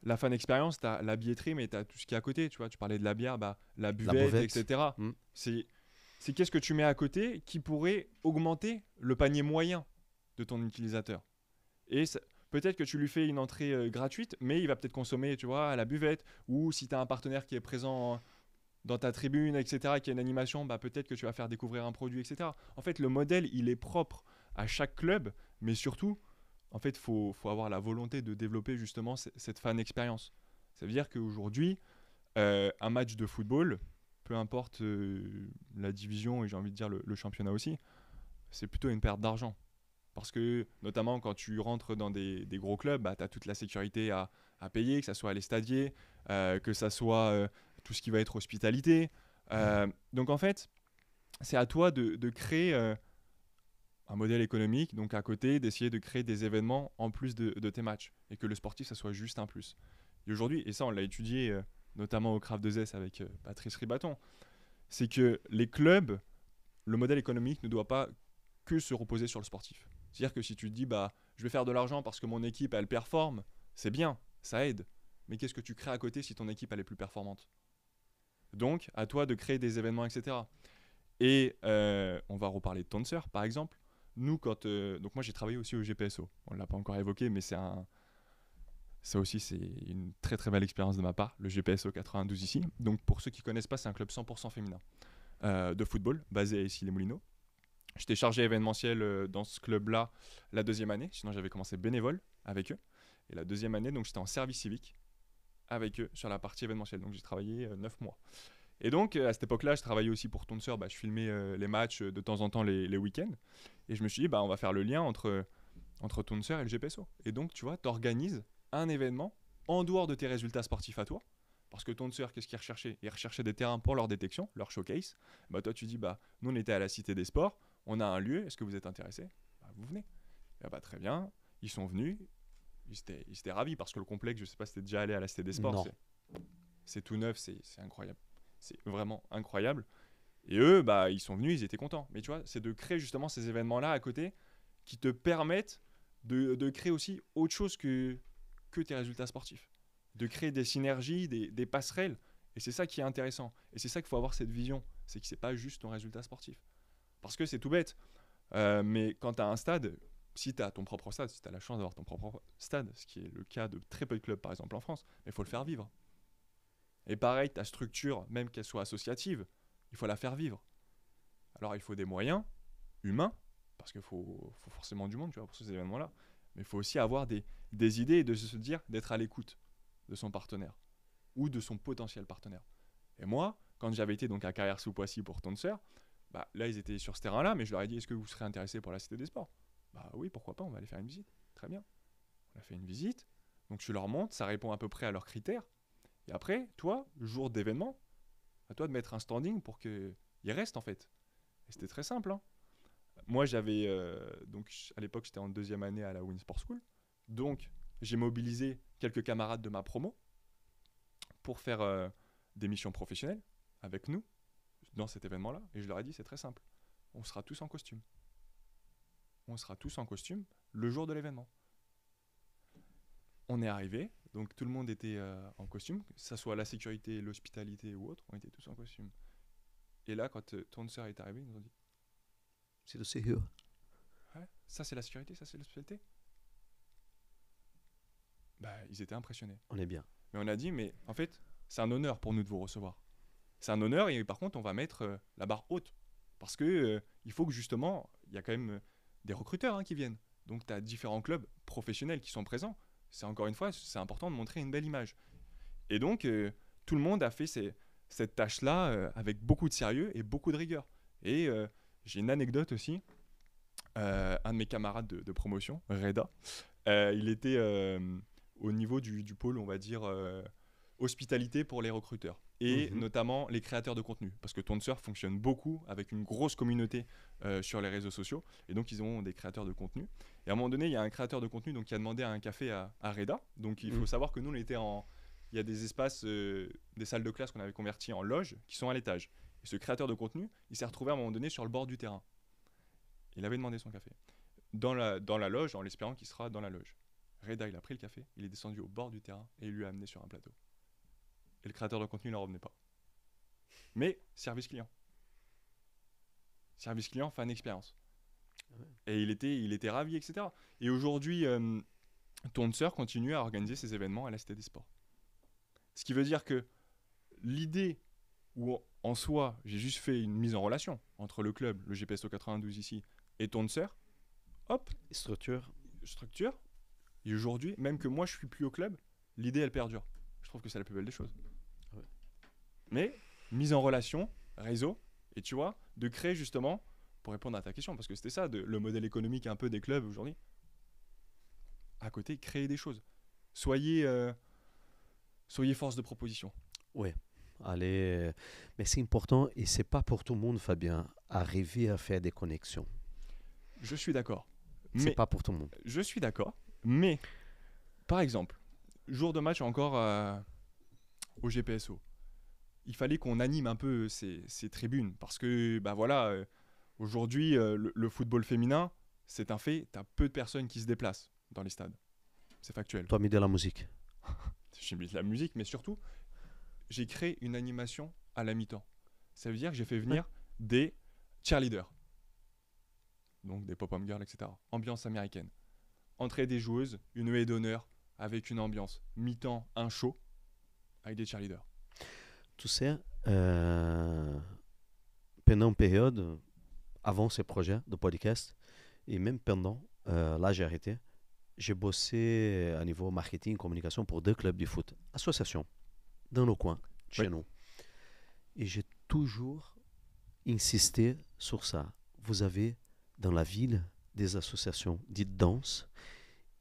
la fan expérience, tu as la billetterie, mais tu as tout ce qui est à côté. Tu vois, tu parlais de la bière, bah, la La buvette, buvette. etc. Hmm. C'est, c'est qu'est-ce que tu mets à côté qui pourrait augmenter le panier moyen de ton utilisateur. Et peut-être que tu lui fais une entrée gratuite, mais il va peut-être consommer, tu vois, à la buvette. Ou si tu as un partenaire qui est présent dans ta tribune, etc., qui a une animation, bah, peut-être que tu vas faire découvrir un produit, etc. En fait, le modèle, il est propre à chaque club, mais surtout, en fait, faut avoir la volonté de développer justement cette fan expérience. Ça veut dire qu'aujourd'hui, un match de football, peu importe la division et j'ai envie de dire le championnat aussi, c'est plutôt une perte d'argent. Parce que, notamment, quand tu rentres dans des gros clubs, bah, tu as toute la sécurité à payer, que ce soit les stadiers, que ce soit tout ce qui va être hospitalité. Donc, en fait, c'est à toi de créer un modèle économique, donc à côté, d'essayer de créer des événements en plus de tes matchs. Et que le sportif, ça soit juste un plus. Et aujourd'hui, et ça, on l'a étudié notamment au Craft 2S avec Patrice Ribaton, c'est que les clubs, le modèle économique ne doit pas que se reposer sur le sportif. C'est-à-dire que si tu te dis, bah, je vais faire de l'argent parce que mon équipe, elle performe, c'est bien, ça aide. Mais qu'est-ce que tu crées à côté si ton équipe, elle est plus performante? Donc, à toi de créer des événements, etc. Et on va reparler de Tonser, par exemple. Nous, donc moi, j'ai travaillé aussi au GPSO. On ne l'a pas encore évoqué, mais ça aussi, c'est une très très belle expérience de ma part, le GPSO 92 ici. Donc, pour ceux qui ne connaissent pas, c'est un club 100% féminin de football, basé à Issy-les-Moulineaux. J'étais chargé événementiel dans ce club-là la deuxième année, sinon j'avais commencé bénévole avec eux. Et la deuxième année, donc j'étais en service civique avec eux sur la partie événementielle. Donc j'ai travaillé 9 mois. Et donc à cette époque-là, je travaillais aussi pour Tonser, bah, je filmais les matchs de temps en temps les week-ends. Et je me suis dit, bah, on va faire le lien entre Tonser et le GPSO. Et donc tu vois, tu organises un événement en dehors de tes résultats sportifs à toi. Parce que Tonser, qu'est-ce qu'il recherchait? Il recherchait des terrains pour leur détection, leur showcase. Bah, toi, tu dis, bah, nous, on était à la Cité des Sports, on a un lieu, est-ce que vous êtes intéressé? Bah, vous venez. Et bah, très bien, ils sont venus, ils étaient ravis parce que le complexe, je sais pas si t'es déjà allé à la Cité des Sports, Non. c'est tout neuf, c'est incroyable. C'est vraiment incroyable. Et eux, bah, ils sont venus, ils étaient contents. Mais tu vois, c'est de créer justement ces événements-là à côté qui te permettent de créer aussi autre chose que tes résultats sportifs. De créer des synergies, des passerelles. Et c'est ça qui est intéressant. Et c'est ça qu'il faut avoir cette vision. C'est que c'est pas juste ton résultat sportif. Parce que c'est tout bête. Mais quand tu as un stade, si tu as ton propre stade, si tu as la chance d'avoir ton propre stade, ce qui est le cas de très peu de clubs par exemple en France, il faut le faire vivre. Et pareil, ta structure, même qu'elle soit associative, il faut la faire vivre. Alors il faut des moyens humains, parce qu'il faut forcément du monde tu vois, pour ces événements-là, mais il faut aussi avoir des idées et de se dire d'être à l'écoute de son partenaire ou de son potentiel partenaire. Et moi, quand j'avais été donc à Carrière sous Poissy pour Tonser, bah, là ils étaient sur ce terrain-là, mais je leur ai dit est-ce que vous serez intéressés pour la Cité des Sports? Bah oui, pourquoi pas, on va aller faire une visite. Très bien. On a fait une visite, donc tu leur montres, ça répond à peu près à leurs critères. Et après, toi, jour d'événement, à toi de mettre un standing pour qu'il reste en fait. Et c'était très simple. Hein. Moi, j'avais. Donc, à l'époque, j'étais en deuxième année à la Win Sport School. Donc, j'ai mobilisé quelques camarades de ma promo pour faire des missions professionnelles avec nous dans cet événement-là. Et je leur ai dit c'est très simple. On sera tous en costume. On sera tous en costume le jour de l'événement. On est arrivé, donc tout le monde était en costume, que ce soit la sécurité, l'hospitalité ou autre, on était tous en costume. Et là, quand ton sœur est arrivé, ils nous ont dit C'est de sûr. ouais, ça c'est la sécurité, ça c'est l'hospitalité. Bah, ils étaient impressionnés. On est bien. Mais on a dit, mais en fait, c'est un honneur pour nous de vous recevoir. C'est un honneur et par contre, on va mettre la barre haute. Parce que il faut que justement, il y a quand même des recruteurs hein, qui viennent. Donc, tu as différents clubs professionnels qui sont présents. C'est encore une fois, c'est important de montrer une belle image. Et donc, tout le monde a fait cette tâche-là avec beaucoup de sérieux et beaucoup de rigueur. Et j'ai une anecdote aussi. Un de mes camarades de promotion, Reda, il était au niveau du pôle, on va dire, hospitalité pour les recruteurs. Et Mhm. notamment les créateurs de contenu. Parce que Tonser fonctionne beaucoup avec une grosse communauté sur les réseaux sociaux. Et donc, ils ont des créateurs de contenu. Et à un moment donné, il y a un créateur de contenu donc, qui a demandé un café à Reda. Donc, il faut Mhm. savoir que nous, on était en. Il y a des espaces, des salles de classe qu'on avait converties en loges qui sont à l'étage. Et ce créateur de contenu, il s'est retrouvé à un moment donné sur le bord du terrain. Il avait demandé son café. Dans la loge, en l'espérant qu'il sera dans la loge. Reda, il a pris le café, il est descendu au bord du terrain et il lui a amené sur un plateau. Et le créateur de contenu n'en revenait pas. Mais service client. Service client, fan expérience. Ouais. Et il était ravi, etc. Et aujourd'hui, Tonser continue à organiser ses événements à la Cité des Sports. Ce qui veut dire que l'idée où en soi, j'ai juste fait une mise en relation entre le club, le GPSO 92 ici, et Tonser, hop, Structure. structure. Et aujourd'hui, même que moi je suis plus au club, l'idée elle perdure. Je trouve que c'est la plus belle des choses. Ouais. Mais mise en relation, réseau, et tu vois, de créer justement, pour répondre à ta question, parce que c'était ça, le modèle économique un peu des clubs aujourd'hui. À côté, créer des choses. Soyez force de proposition. Ouais. Allez, mais c'est important et c'est pas pour tout le monde, Fabien, arriver à faire des connexions. Je suis d'accord. C'est Mais pas pour tout le monde. je suis d'accord. Mais, par exemple, jour de match encore au GPSO, il fallait qu'on anime un peu ces tribunes. Parce que, bah voilà, aujourd'hui, le football féminin, c'est un fait. Tu as peu de personnes qui se déplacent dans les stades. C'est factuel. Toi, mis de la musique. J'ai mis de la musique, mais surtout, j'ai créé une animation à la mi-temps. Ça veut dire que j'ai fait venir des cheerleaders. Donc des pop-up girls, etc. Ambiance américaine. Entrée des joueuses, une haie d'honneur avec une ambiance. Mi-temps, un show avec des cheerleaders. Tu sais, pendant une période, avant ces projets de podcast, et même pendant, là j'ai arrêté, j'ai bossé à niveau marketing, communication pour 2 clubs de foot, associations, dans nos coins, chez nous. Et j'ai toujours insisté sur ça. Vous avez dans la ville des associations dites danse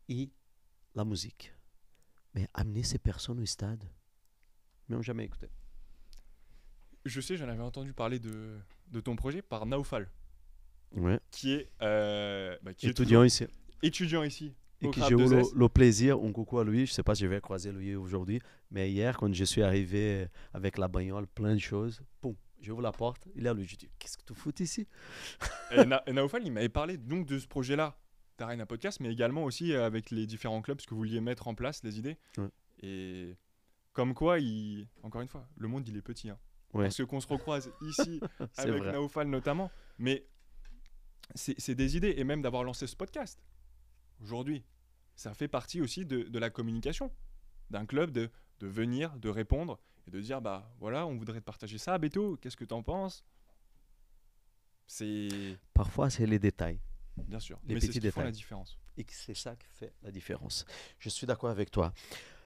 et la musique. Mais amener ces personnes au stade, mais on n'a jamais écouté. Je sais, j'en avais entendu parler de ton projet par Naufal, Ouais. qui est, Étudiant ici. étudiant ici. Et au que Crap j'ai eu 2S. le plaisir, un coucou à lui, je ne sais pas si je vais croiser lui aujourd'hui, mais hier, quand je suis arrivé avec la bagnole, plein de choses, boum, j'ouvre la porte, il est là, lui, je dis, qu'est-ce que tu fous ici? Et Naufal, il m'avait parlé donc de ce projet-là, d'Arena Podcast, mais également aussi avec les différents clubs, ce que vous vouliez mettre en place, les idées. Ouais. Et comme quoi, encore une fois, le monde, il est petit. Hein. Ouais. Parce qu'on se recroise ici, C'est avec vrai. Naufal notamment, mais c'est des idées, et même d'avoir lancé ce podcast, aujourd'hui, ça fait partie aussi de la communication d'un club, de venir, de répondre, et de dire, bah voilà, on voudrait te partager ça, Beto, qu'est-ce que t'en penses? C'est... Parfois, c'est les détails. Bien sûr, Les mais c'est petits ce qui font la détails. différence. Et que c'est ça qui fait la différence. Je suis d'accord avec toi.